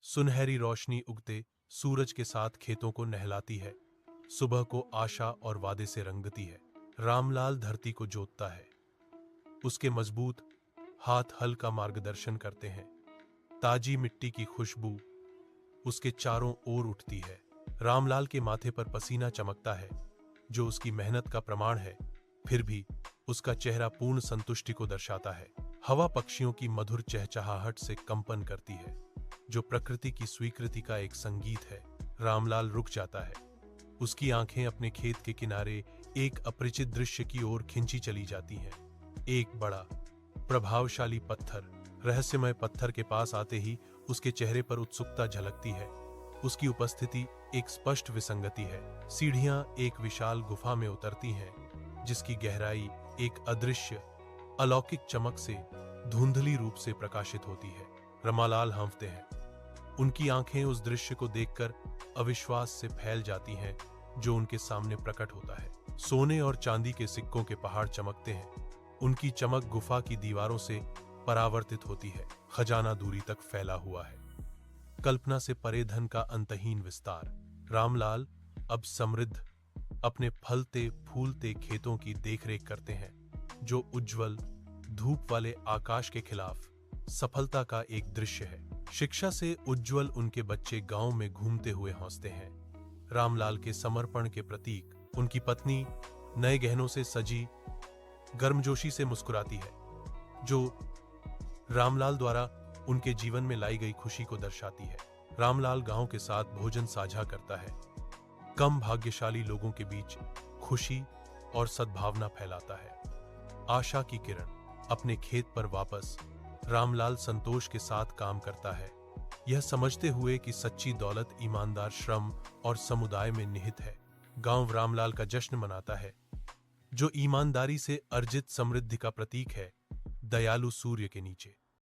सुनहरी रोशनी उगते सूरज के साथ खेतों को नहलाती है। सुबह को आशा और वादे से रंगती है। रामलाल धरती को जोतता है। उसके मजबूत हाथ हल का मार्गदर्शन करते हैं। ताजी मिट्टी की खुशबू उसके चारों ओर उठती है। रामलाल के माथे पर पसीना चमकता है, जो उसकी मेहनत का प्रमाण है। फिर भी उसका चेहरा पूर्ण संतुष्टि को दर्शाता है। हवा पक्षियों की मधुर चहचहाहट से कंपन करती है, जो प्रकृति की स्वीकृति का एक संगीत है। रामलाल रुक जाता है। उसकी आंखें अपने खेत के किनारे एक अपरिचित दृश्य की ओर खिंची चली जाती हैं। एक बड़ा प्रभावशाली पत्थर, रहस्यमय पत्थर के पास आते ही उसके चेहरे पर उत्सुकता झलकती है। उसकी उपस्थिति एक स्पष्ट विसंगति है। सीढ़ियां एक विशाल गुफा में उतरती हैं, जिसकी गहराई एक अदृश्य अलौकिक चमक से धुंधली रूप से प्रकाशित होती है। रामलाल हांफते हैं। उनकी आंखें उस दृश्य को देखकर अविश्वास से फैल जाती हैं, जो उनके सामने प्रकट होता है। सोने और चांदी के सिक्कों के पहाड़ चमकते हैं। उनकी चमक गुफा की दीवारों से परावर्तित होती है। खजाना दूरी तक फैला हुआ है। कल्पना से परे धन का अंतहीन विस्तार। रामलाल अब समृद्ध अपने फलते फूलते खेतों की देखरेख करते हैं, जो उज्जवल धूप वाले आकाश के खिलाफ सफलता का एक दृश्य है। शिक्षा से उज्जवल उनके बच्चे गांव में घूमते हुए हंसते हैं। रामलाल के समर्पण के प्रतीक उनकी पत्नी नए गहनों से सजी गर्मजोशी से मुस्कुराती है, जो रामलाल द्वारा उनके जीवन में लाई गई खुशी को दर्शाती है। रामलाल गांव के साथ भोजन साझा करता है। कम भाग्यशाली लोगों के बीच खुशी और सद्भावना फैलाता है। आशा की किरण। अपने खेत पर वापस रामलाल संतोष के साथ काम करता है, यह समझते हुए कि सच्ची दौलत ईमानदार श्रम और समुदाय में निहित है। गांव रामलाल का जश्न मनाता है, जो ईमानदारी से अर्जित समृद्धि का प्रतीक है। दयालु सूर्य के नीचे